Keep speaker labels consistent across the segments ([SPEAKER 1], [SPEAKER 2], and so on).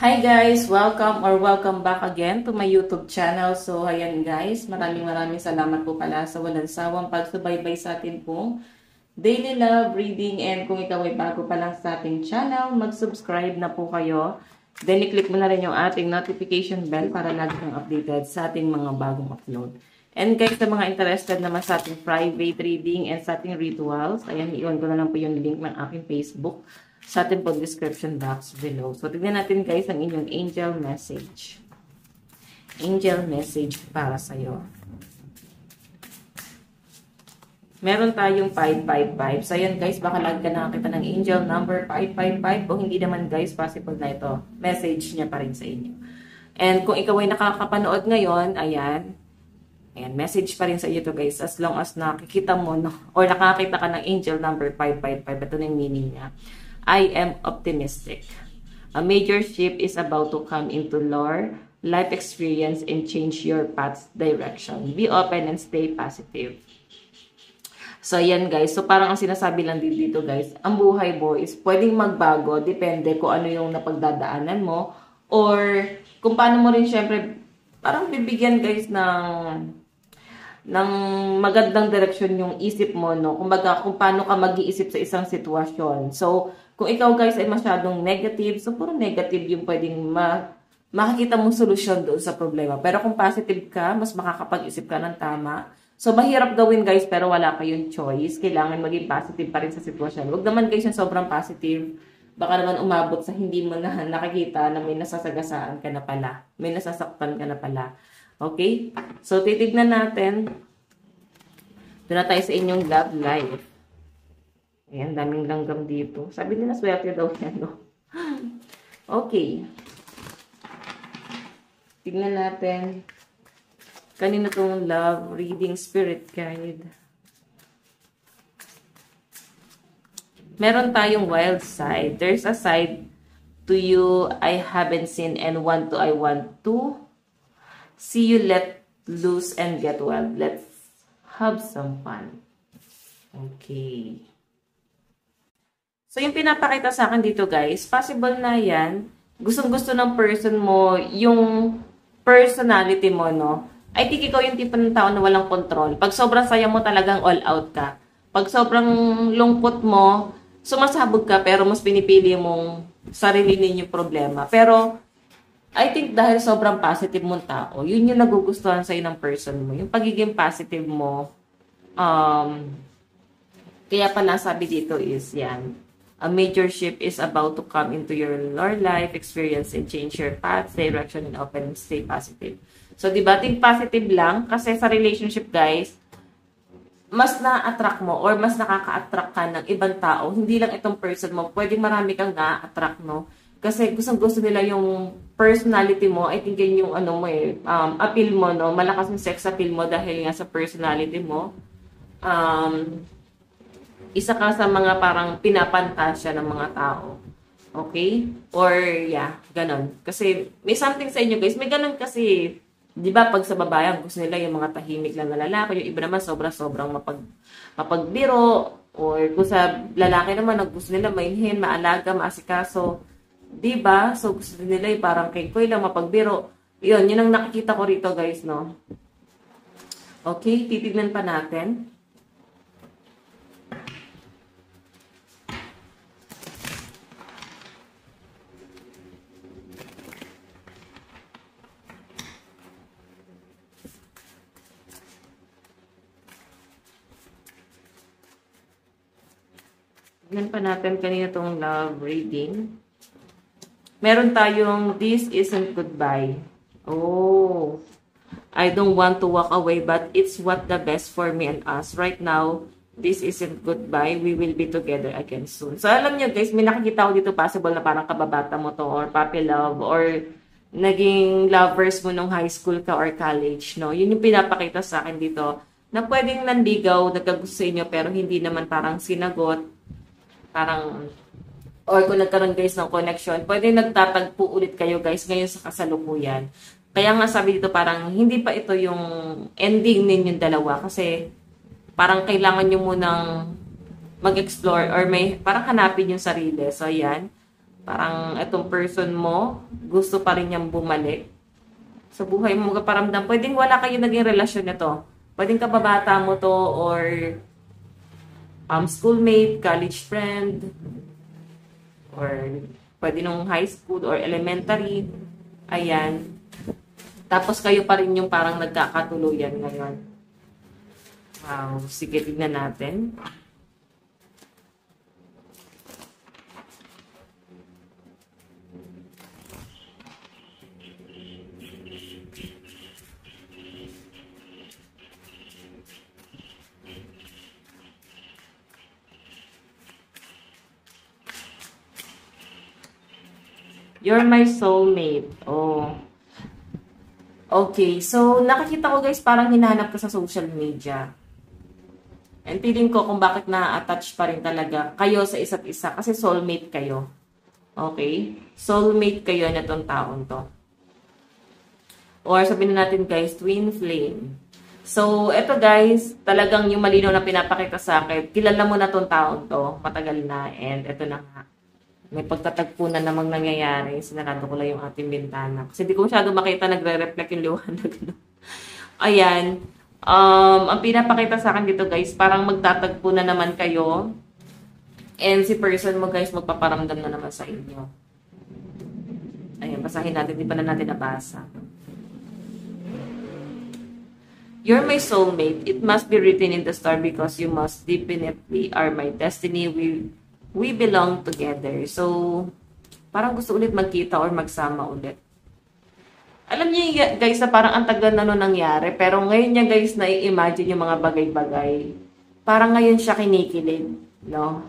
[SPEAKER 1] Hi guys! Welcome back again to my YouTube channel. So, ayan guys, maraming salamat po pala sa walang sawang pagsubaybay sa atin pong daily love reading. And kung ikaw ay bago pa lang sa ating channel, mag-subscribe na po kayo. Then, i-click mo na rin yung ating notification bell para lagi kang updated sa ating mga bagong upload. And guys, sa mga interested naman sa ating private reading and sa ating rituals, ayan, i-on ko na lang po yung link ng aking Facebook sa ating po description box below. So, tignan natin guys ang inyong angel message. Angel message para sa'yo. Meron tayong 555. So, ayan guys, baka lagi ka nakakita ng angel number 555. O hindi naman guys, possible na ito. Message niya pa rin sa inyo. And kung ikaw ay nakakapanood ngayon, ayan, message pa rin sa iyo to guys. As long as nakikita mo, no, or nakakita ka ng angel number 555, ito na yung meaning niya. I am optimistic. A major shift is about to come into your life experience and change your path's direction. Be open and stay positive. So, yan guys. So, parang ang sinasabi lang dito guys, ang buhay mo is pwedeng magbago. Depende kung ano yung napagdadaanan mo. Or, kung paano mo rin syempre, parang bibigyan guys ng magandang direksyon yung isip mo, no? Kumbaga, kung paano ka mag-iisip sa isang sitwasyon. So, kung ikaw guys ay masyadong negative, so puro negative yung pwedeng makakita mong solusyon doon sa problema. Pero kung positive ka, mas makakapag-isip ka ng tama. So, mahirap gawin guys, pero wala kayong choice. Kailangan maging positive pa rin sa sitwasyon. Huwag naman guys yung sobrang positive. Baka naman umabot sa hindi mo na nakikita na may nasasagasaan ka na pala. May nasasaktan ka na pala. Okay? So, titignan natin. Doon na tayo sa inyong love life. Ayan, daming langgam dito. Sabi nila, swerte daw yan, no? Okay. Tignan natin. Kanina itong love reading spirit guide. Meron tayong wild side. There's a side to you I haven't seen and I want to see you let loose and get wild. Let's have some fun. Okay. So, yung pinapakita sa akin dito guys, possible na yan, gustong-gusto ng person mo, yung personality mo, no? I think ikaw yung tipo ng tao na walang control. Pag sobrang saya mo, talagang all out ka. Pag sobrang lungkot mo, sumasabog ka, pero mas pinipili mong sarili ninyong problema. Pero, I think dahil sobrang positive mong tao, yun yung nagugustuhan sa'yo ng person mo. Yung pagiging positive mo, kaya pala sabi dito is, yan, a major shift is about to come into your life experience and change your path, direction, and open and stay positive. So, diba, think positive lang kasi sa relationship, guys, mas na-attract mo or mas nakaka-attract ka ng ibang tao. Hindi lang itong person mo. Pwedeng marami kang na-attract, no? Kasi gustong-gusto nila yung personality mo. I think yun yung ano mo appeal mo, no? Malakas yung sex appeal mo dahil nga sa personality mo. Isa ka sa mga parang pinapantasya ng mga tao. Okay? Or, yeah, ganon. Kasi, may something sa inyo, guys. May ganon kasi, di ba, pag sa babayan, gusto nila yung mga tahimik lang na lalaki. Yung iba naman, sobrang mapagbiro. Or, kung sa lalaki naman, gusto nila mainhin, maalaga, maasikaso. Di ba? So, gusto nila yung parang kay lang mapagbiro. Yun ang nakikita ko rito, guys, no? Okay, titignan pa natin. Tignan pa natin kanina itong love reading. Meron tayong, this isn't goodbye. Oh, I don't want to walk away, but it's what the best for me and us. Right now, this isn't goodbye. We will be together again soon. So, alam nyo guys, may nakikita ko dito possible na parang kababata mo to or puppy love or naging lovers mo nung high school ka or college, no? Yun yung pinapakita sa akin dito na pwedeng nanligaw, nagkagusto sa inyo pero hindi naman parang sinagot. Parang, or kung nagkaroon guys ng connection, pwede nagtatagpo ulit kayo guys ngayon sa kasalukuyan. Kaya nga sabi dito parang hindi pa ito yung ending ninyong dalawa kasi parang kailangan nyo munang mag-explore or may parang hanapin yung sarili. So, ayan. Parang itong person mo, gusto pa rin niyang bumalik sa buhay mo, magpaparamdam. Pwedeng wala kayo naging relasyon nito. Pwedeng kababata mo to or schoolmate, college friend, or pwede nung high school or elementary. Ayan. Tapos kayo pa rin yung parang nagkakatuluyan ngayon. Wow. Sige, tignan natin. You're my soulmate. Oh. Okay. So, nakikita ko guys, parang hinahanap ka sa social media. And feeling ko kung bakit na-attach pa rin talaga kayo sa isa't isa. Kasi soulmate kayo. Okay? Soulmate kayo na itong taon to. Or sabihin na natin guys, twin flame. So, eto guys, talagang yung malinaw na pinapakita sa akin. Kilala mo na itong taon to. Matagal na. And eto na nga. May pagtatagpo na namang nangyayari. Sinarado ko lang yung ating bintana. Kasi di ko masyado makita, nagre-reflect yung liwanag. Ayan. Ang pinapakita sa akin dito guys, parang magtatagpo na naman kayo. And si person mo guys, magpaparamdam na naman sa inyo. Ayan, basahin natin. Di pa na natin nabasa. You're my soulmate. It must be written in the star because you must definitely are my destiny. We belong together. So, parang gusto ulit magkita or magsama ulit. Alam niyo guys na parang ang tagal na nun nangyari. Pero ngayon niya guys na-imagine yung mga bagay-bagay. Parang ngayon siya kinikilig. No?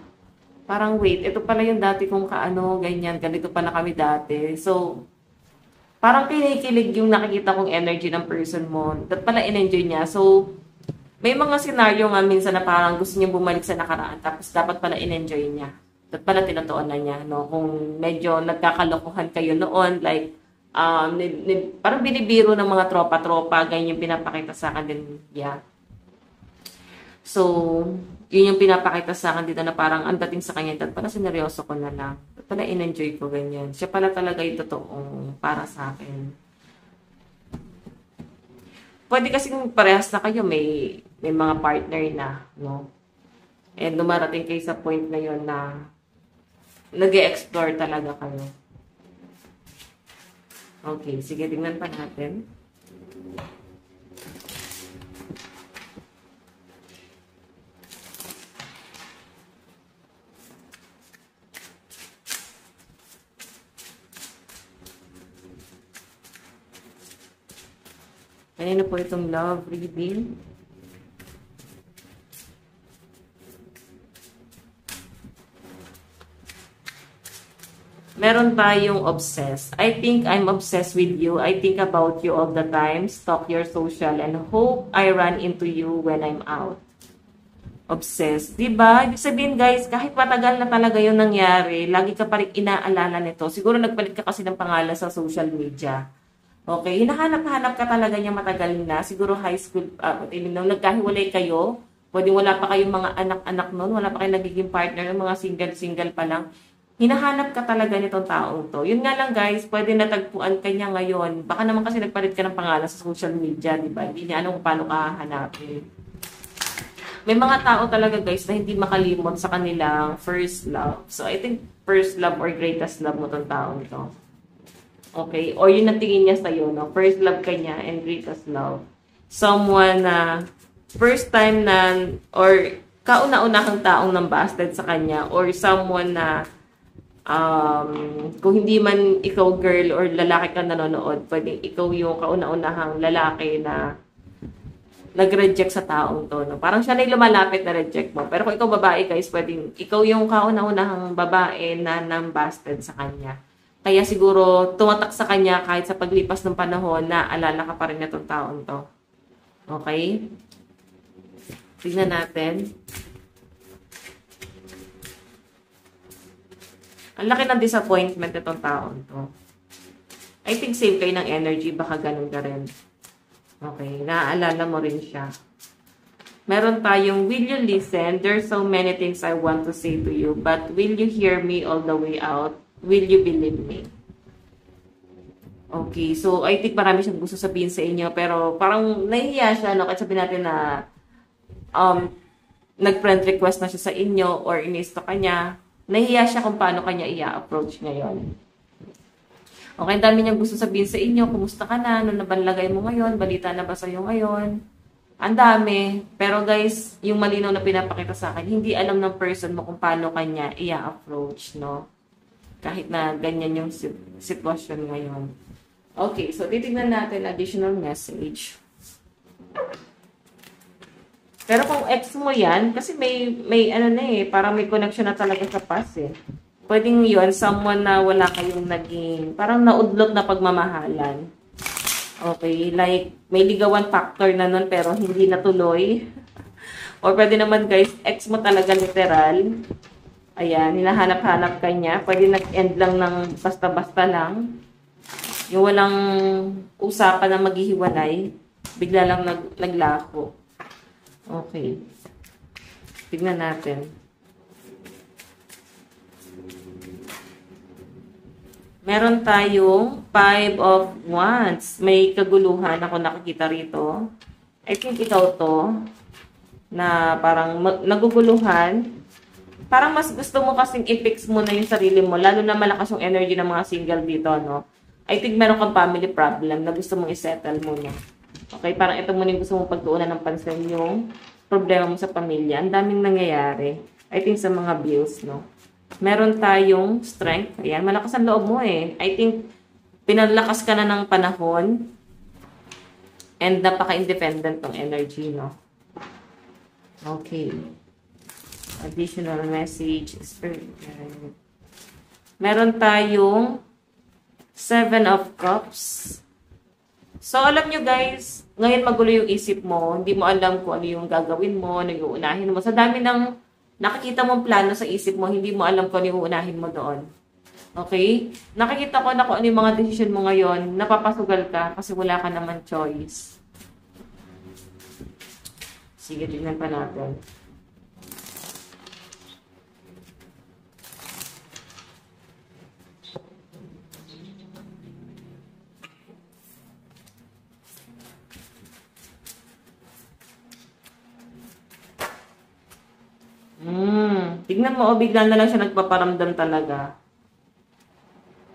[SPEAKER 1] Parang wait, ito pala yung dati kong kaano, ganyan. Ganito pala kami dati. So, parang kinikilig yung nakikita kong energy ng person mo. Dapat pala in-enjoy niya. So, may mga senaryo nga minsan na parang gusto niya bumalik sa nakaraan tapos dapat pala in-enjoy niya. Dapat pala tinutuon na niya. No? Kung medyo nagkakalokohan kayo noon, like, parang binibiro ng mga tropa-tropa, ganyan yung pinapakita sa akin din. Yeah. So, yun yung pinapakita sa akin dito na parang ang dating sa kanya, dapat pala sineryoso ko na lang. Dapat pala in-enjoy ko ganyan. Siya pala talaga yung totoong para sa akin. Pwede kasing parehas na kayo, may mga partner na, no? And dumarating kayo sa point na yun na nag-e-explore talaga kayo. Okay, sige, tingnan pa natin. Kanino po itong love reading? Meron tayong obsessed. I think I'm obsessed with you. I think about you all the time. Stalk your social and hope I run into you when I'm out. Obsessed. Diba? Ibig sabihin guys, kahit matagal na talaga yung nangyari, lagi ka pa rin inaalala nito. Siguro nagpalit ka kasi ng pangalan sa social media. Okay, hinahanap-hanap ka talaga niya matagal na. Siguro high school, nung nagkahiwalay kayo, pwedeng wala pa kayong mga anak-anak noon, wala pa kayong nagiging partner, mga single-single pa lang. Hinahanap ka talaga nitong taong to. Yun nga lang guys, pwede natagpuan ka niya ngayon. Baka naman kasi nagpalit ka ng pangalan sa social media, di ba? Hindi niya alam kung paano ka hahanapin. May mga tao talaga guys na hindi makalimot sa kanilang first love. So I think first love or greatest love mo tong taong to. Okay? Or yun ang tingin niya sa'yo, no? First love ka niya and greatest love. Someone na first time na, or kauna-unahang taong nambasted sa kanya, or someone na, kung hindi man ikaw girl or lalaki ka nanonood, pwedeng ikaw yung kauna-unahang lalaki na nag-reject sa taong to, no? Parang siya na yung lumalapit na reject mo. Pero kung ikaw babae, guys, pwedeng ikaw yung kauna-unahang babae na nambasted sa kanya. Kaya siguro tumatak sa kanya kahit sa paglipas ng panahon na alala ka pa rin na itong taon to. Okay? Tignan natin. Ang laki ng disappointment itong taon to. I think same kayo ng energy. Baka ganun ka rin. Okay. Naaalala mo rin siya. Meron tayong, will you listen? There's so many things I want to say to you. But will you hear me all the way out? Will you believe me? Okay, so I think marami siyang gusto sabihin sa inyo, pero parang nahihiya siya, no? Kahit sabihin natin na nag-friend request na siya sa inyo or inisto ka niya, nahihiya siya kung paano kanya i-approach ngayon. Okay, ang dami niyang gusto sabihin sa inyo, kumusta ka na, ano na ba lagay mo ngayon, balita na ba sa'yo ngayon? Ang dami, pero guys, yung malinaw na pinapakita sa akin, hindi alam ng person mo kung paano kanya i-approach, no? Kahit na ganyan yung sitwasyon ngayon. Okay, so titignan natin additional message. Pero kung ex mo yan, kasi may ano na eh, parang may connection na talaga sa past eh. Pwedeng yun, someone na wala kayong naging, parang naudlot na pagmamahalan. Okay, like may ligawan factor na nun pero hindi natuloy. Or pwede naman guys, ex mo talaga literal. Ayan, hinahanap-hanap ka niya. Pwede nag-end lang ng basta-basta lang. Yung walang usapan na maghihiwalay, bigla lang naglako. Okay. Tignan natin. Meron tayong 5 of Wands. May kaguluhan ako nakikita rito. I think ikaw to, na parang naguguluhan. Parang mas gusto mo kasing i-fix mo na yung sarili mo, lalo na malakas yung energy ng mga single dito, no? I think meron kang family problem na gusto mong i-settle muna. Okay, parang ito muna yung gusto mong pagtuunan ng pansin yung problema mo sa pamilya. Ang daming nangyayari. I think sa mga bills, no? Meron tayong strength. Ayan, malakas ang loob mo eh. I think pinalakas ka na ng panahon and napaka-independent ng energy, no? Okay. Additional message. Meron tayong 7 of Cups. So, alam nyo guys, ngayon magulo yung isip mo. Hindi mo alam kung ano yung gagawin mo, ano yung uunahin mo. Sa dami ng nakikita mong plano sa isip mo, hindi mo alam kung ano yung uunahin mo doon. Okay? Nakikita ko na kung ano yung mga decision mo ngayon, napapasugal ka kasi wala ka naman choice. Sige, tignan pa natin. Tignan mo, bigla na lang siya nagpaparamdam talaga.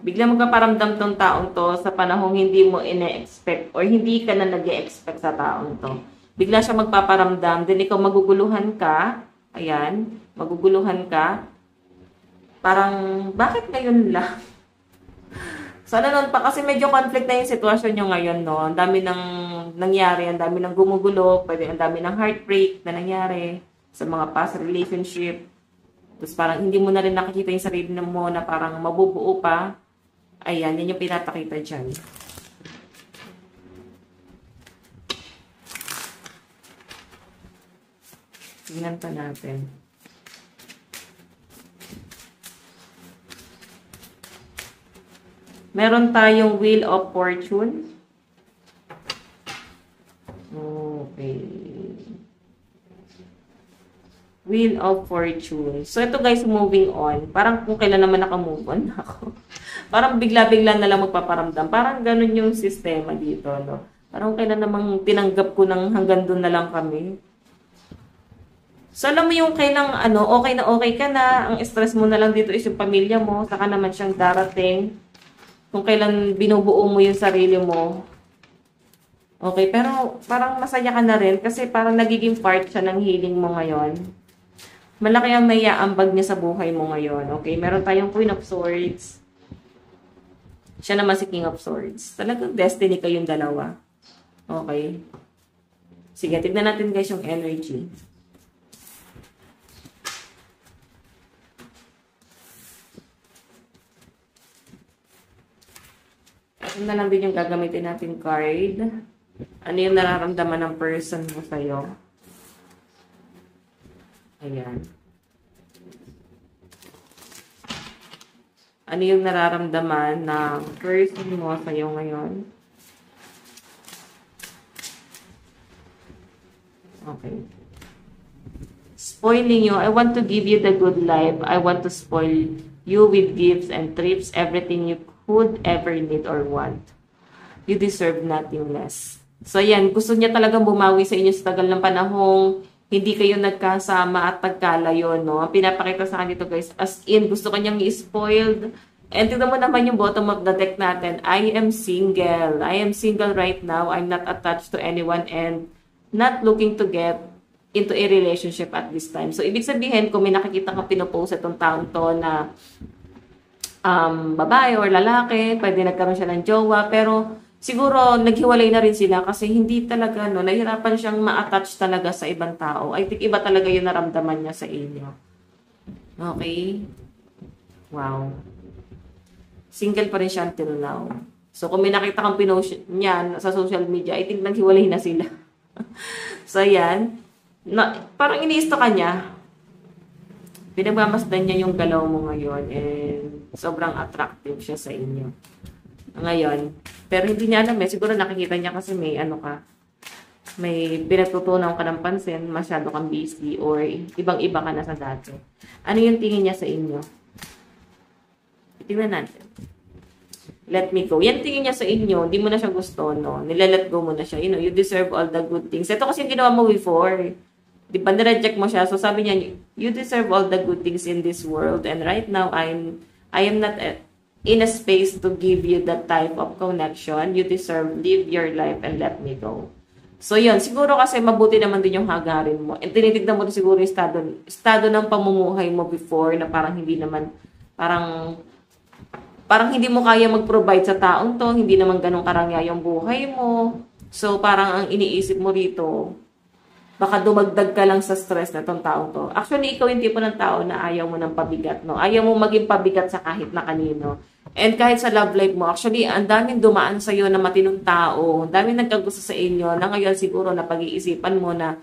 [SPEAKER 1] Bigla magpaparamdam tong taong to sa panahong hindi mo ine-expect or hindi ka na nag-e-expect sa taong to. Bigla siya magpaparamdam, then ikaw maguguluhan ka. Ayan, maguguluhan ka. Parang, bakit ngayon lang? Sana noon pa, kasi medyo conflict na yung sitwasyon nyo ngayon, no? Ang dami nang nangyari, ang dami nang gumugulo, pwede ang dami ng heartbreak na nangyari sa mga past relationship. Tapos parang hindi mo na rin nakikita yung sarili mo na parang mabubuo pa. Ayan, yan yung pinapakita dyan. Tingnan pa natin. Meron tayong Wheel of Fortune. Okay. Wheel of Fortune. So, ito guys, moving on. Parang kung kailan naman naka-move on ako. Parang bigla-bigla na lang magpaparamdam. Parang ganun yung sistema dito, no? Parang kailan namang tinanggap ko ng hanggang doon na lang kami. So, alam mo yung kailang, okay na okay ka na. Ang stress mo na lang dito is yung pamilya mo. Saka naman siyang darating. Kung kailan binubuo mo yung sarili mo. Okay, pero parang masaya ka na rin kasi parang nagiging part siya ng healing mo ngayon. Malaki ang maiaambag niya sa buhay mo ngayon. Okay, meron tayong Queen of Swords. Siya naman si King of Swords. Talagang destiny kayong dalawa. Okay. Sige, tignan natin guys yung energy. Ito na lang din yung gagamitin natin card. Ano yung nararamdaman ng person mo sa'yo? Ayan. Ano yung nararamdaman ng person mo sa'yo ngayon? Okay. Spoiling you. I want to give you the good life. I want to spoil you with gifts and trips, everything you could ever need or want. You deserve nothing less. So yan, gusto niya talagang bumawi sa inyo sa tagal ng panahong hindi kayo nagkasama at nagkalayo, no? Pinapakita sa kanya ito, guys, as in, gusto kanyang i-spoiled. And tignan mo naman yung bottom of the deck natin. I am single. I am single right now. I'm not attached to anyone and not looking to get into a relationship at this time. So, ibig sabihin, kung may nakikita kang pinopost itong taong to na babae or lalaki, pwede nagkaroon siya ng jowa, pero siguro, naghiwalay na rin sila kasi hindi talaga, no, nahirapan siyang ma-attach talaga sa ibang tao. I think iba talaga yung naramdaman niya sa inyo. Okay? Wow. Single pa rin siya until now. So, kung may nakita kang pinost niya sa social media, I think naghiwalay na sila. So, yan. Parang iniisto ka niya. Pinagmamasdan niya yung galaw mo ngayon and sobrang attractive siya sa inyo. Ngayon, pero hindi niya alam siguro nakikita niya kasi may may pinatutunan ka ng pansin, masyado kang busy, or ibang-iba ka na sa dati. Ano yung tingin niya sa inyo? Tingnan natin. Let me go. Yan tingin niya sa inyo, hindi mo na siya gusto, no? Nilalet go mo na siya. You know, you deserve all the good things. Ito kasi yung ginawa mo before. Di ba, nireject mo siya. So sabi niya, you deserve all the good things in this world. And right now, I am not in a space to give you that type of connection. You deserve, live your life and let me go. So yun, siguro kasi mabuti naman din yung hagarin mo. And tinitignan mo din siguro yung estado ng pamumuhay mo before na parang hindi naman, parang hindi mo kaya mag-provide sa taong to, hindi naman ganun karangya yung buhay mo. So parang ang iniisip mo rito, baka dumagdag ka lang sa stress na tong taong to. Actually, ikaw yung tipo ng tao na ayaw mo ng pabigat, no? Ayaw mo maging pabigat sa kahit na kanino. And kahit sa love life mo, actually, ang daming dumaan sa'yo na matinong tao, ang daming nagkagusto sa inyo, na ngayon siguro na pag-iisipan mo na,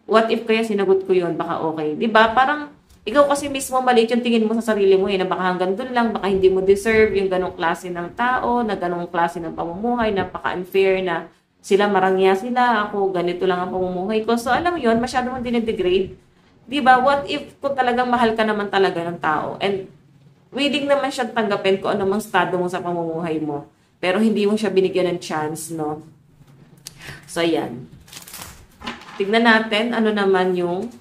[SPEAKER 1] what if kaya sinagot ko yun, baka okay. Diba? Parang, ikaw kasi mismo maliit yung tingin mo sa sarili mo, na baka hanggang dun lang, baka hindi mo deserve yung ganong klase ng tao, na ganong klase ng pamumuhay, napaka-unfair na sila marangya sila, ako ganito lang ang pamumuhay ko. So, alam mo yun, masyado mong dinidegrade. Diba? What if kung talagang mahal ka naman talaga ng tao, and willing naman siya tanggapin kung ano mang estado mo sa pamumuhay mo. Pero hindi mo siya binigyan ng chance, no? So, ayan. Tignan natin ano naman yung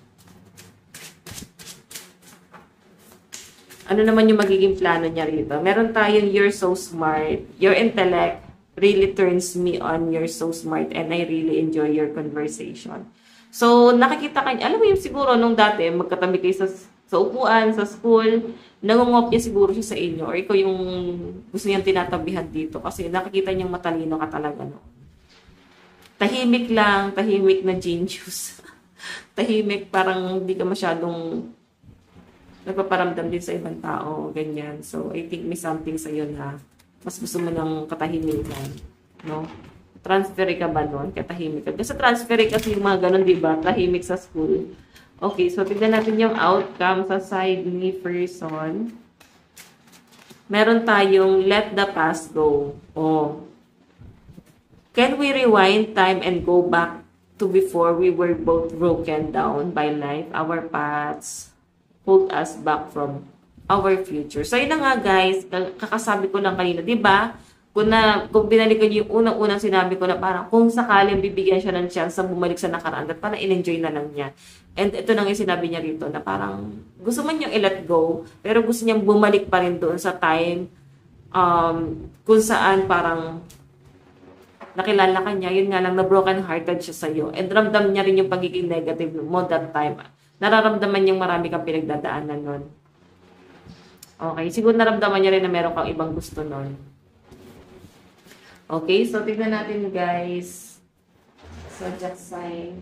[SPEAKER 1] magiging plano niya rito. Meron tayong you're so smart. Your intellect really turns me on. You're so smart and I really enjoy your conversation. So, nakikita ka niya. Alam mo yung siguro nung dati, magkatabi kayo sa upuan, sa school, nangungopya siguro siya sa inyo or ikaw yung gusto niyang tinatabihan dito kasi nakikita niyang matalino ka talaga, no? Tahimik lang, tahimik na genius. Tahimik, parang hindi ka masyadong nagpaparamdam din sa ibang tao, ganyan. So, I think may something sa iyo na mas gusto mo ng katahimikan, no? Transfer ka ba nun? Katahimik ka. Kasi transfer kasi yung mga ganun, di ba? Tahimik sa school. Okay, so tignan natin yung outcome sa side ni person. Meron tayong let the past go. Oh. Can we rewind time and go back to before we were both broken down by life? Our paths pulled us back from our future. So, yun na nga guys, kakasabi ko lang kanina, di ba? Kung binalikan niyo yung unang-unang sinabi ko na parang kung sakaling bibigyan siya ng chance na bumalik sa nakaraan at parang in-enjoy na lang niya. And ito nang yung sinabi niya rito na parang gusto man niyang i-let go, pero gusto niyang bumalik pa rin doon sa time kung saan parang nakilala ka niya, yun nga lang na broken hearted siya sa'yo. And ramdam niya rin yung pagiging negative mo that time. Nararamdaman niyang marami kang pinagdadaanan nun. Okay, siguro naramdaman niya rin na meron kang ibang gusto nun. Okay, so tignan natin guys. Zodiac sign.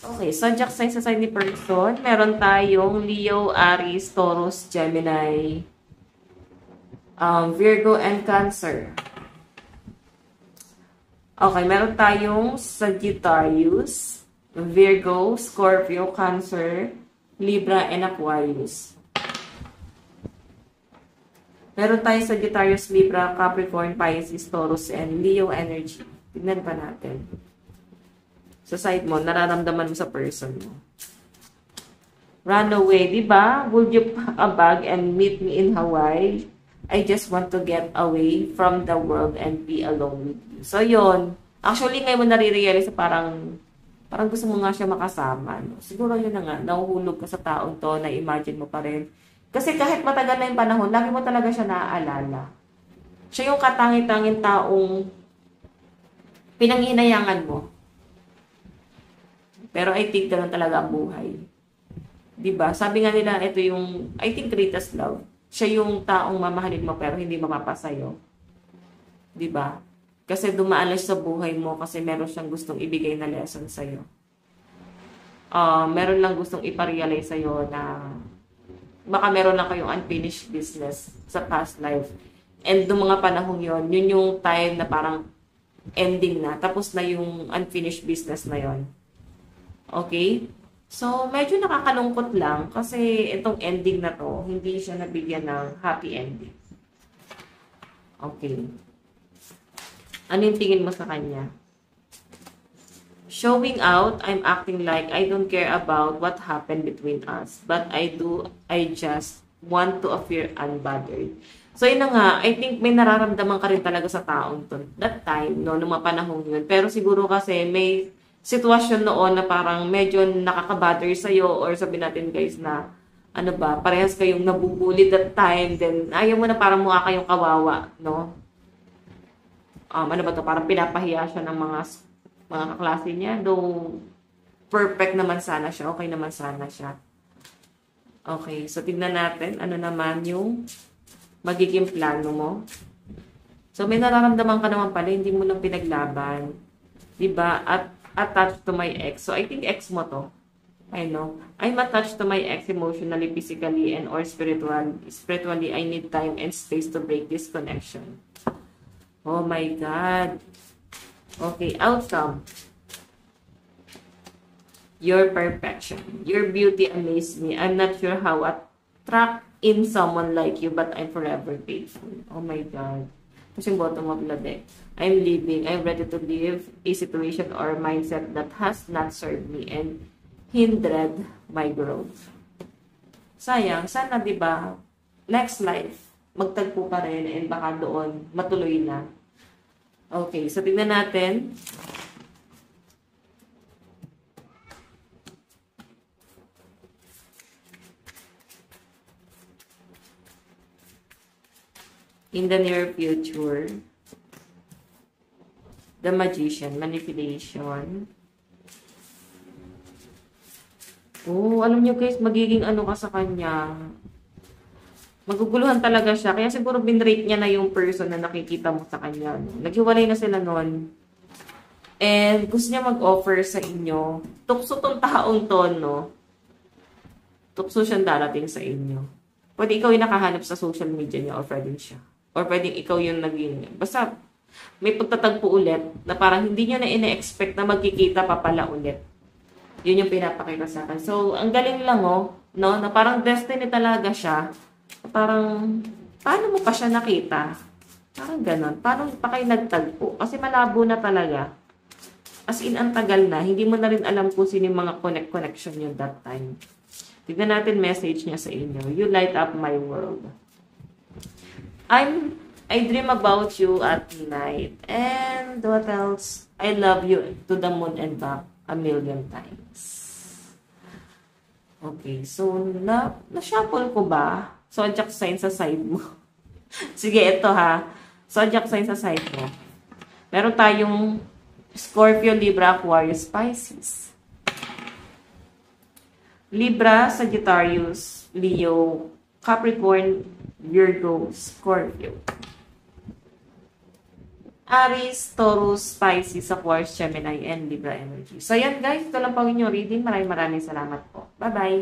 [SPEAKER 1] Okay, zodiac sign sa sign ni person. Meron tayong Leo, Aries, Taurus, Gemini, Virgo, and Cancer. Okay, meron tayong Sagittarius, Virgo, Scorpio, Cancer, Libra, and Aquarius. Meron tayong Sagittarius, Libra, Capricorn, Pisces, Taurus, and Leo energy. Tignan pa natin. Sa side mo, nararamdaman mo sa person mo. Run away, di ba? Would you pack a bag and meet me in Hawaii? I just want to get away from the world and be alone with you. So, yun. Actually, ngayon mo nare-realize parang gusto mo nga siya makasama. No? Siguro yun na nga, nahuhulog ka sa taong to, na-imagine mo pa rin. Kasi kahit matagal na yung panahon, lagi mo talaga siya naaalala. Siya yung katangi-tanging taong pinanginayangan mo. Pero I think ganun talaga ang buhay. Diba? Sabi nga nila, ito yung, I think, greatest love. Siya yung taong mamahalin mo pero hindi mapapasayo. Diba? Kasi dumaan lang sa buhay mo kasi meron siyang gustong ibigay na lesson sa'yo. Meron lang gustong iparealize sa'yo na baka meron lang kayong unfinished business sa past life. And noong mga panahon yun yung time na parang ending na. Tapos na yung unfinished business na yon. Okay? So, medyo nakakalungkot lang kasi itong ending na to, hindi siya nabigyan ng happy ending. Okay. Ano yung tingin mo sa kanya? Showing out, I'm acting like I don't care about what happened between us. But I just want to appear unbothered. So, yun na nga, I think may nararamdaman ka rin talaga sa taong to. That time, no, nung mga panahon yun. Pero siguro kasi may sitwasyon noon na parang medyo nakaka-bother sa'yo or sabi natin guys na ano ba, parehas kayong nabubuli that time, then ayaw mo na parang mukha kayong kawawa, no? Ano ba to, parang pinapahiya siya ng mga kaklase niya, though perfect naman sana siya, okay naman sana siya. Okay, so tignan natin ano naman yung magiging plano mo. So may nararamdaman ka naman pala, hindi mo lang pinaglaban. 'Di ba? At attached to my ex. So I think ex mo to. I know. I'm attached to my ex emotionally, physically, and or spiritually. I need time and space to break this connection. Oh my God. Okay, outcome. Your perfection. Your beauty amazed me. I'm not sure how attract in someone like you, but I'm forever faithful. Oh my God. Kasi bottom of the deck. I'm leaving. I'm ready to leave a situation or mindset that has not served me and hindered my growth. Sayang. Sana, di ba, next life, magtagpo pa rin and baka doon matuloy na. Okay, so tignan natin. In the near future, the magician, manipulation. Oh, alam nyo guys, magiging ano ka sa kanya. Maguguluhan talaga siya. Kaya siguro binrate niya na yung person na nakikita mo sa kanya. Naghiwalay na sila noon. And gusto niya mag-offer sa inyo. Tukso tong taong to, no? Tukso siyang darating sa inyo. Pwede ikaw yung nakahanap sa social media niya or pwedeng siya. Or pwedeng ikaw yung naging, basta may pagtatagpo ulit na parang hindi nyo na ina-expect na magkikita pa pala ulit. Yun yung pinapakita sa akin. So, ang galing lang no, na parang destiny talaga siya. Parang, paano mo pa siya nakita? Parang ganon. Paano pa kayo nagtagpo? Kasi malabo na talaga. As in, ang tagal na. Hindi mo na rin alam kung sino yung mga connection yun that time. Tignan natin message niya sa inyo. You light up my world. I dream about you at night. And what else? I love you to the moon and back 1,000,000 times. Okay, so na-shuffle ko ba? Zodiac sign sa side mo. Sige, ito ha. Zodiac sign sa side mo. Meron tayong Scorpio, Libra, Aquarius, Pisces. Libra, Sagittarius, Leo, Capricorn, Virgo, Scorpio. Aries, Taurus, Pisces, Aquarius, Gemini, and Libra energy. So yan guys, ito lang po ang inyong reading. Maraming salamat po. Bye-bye!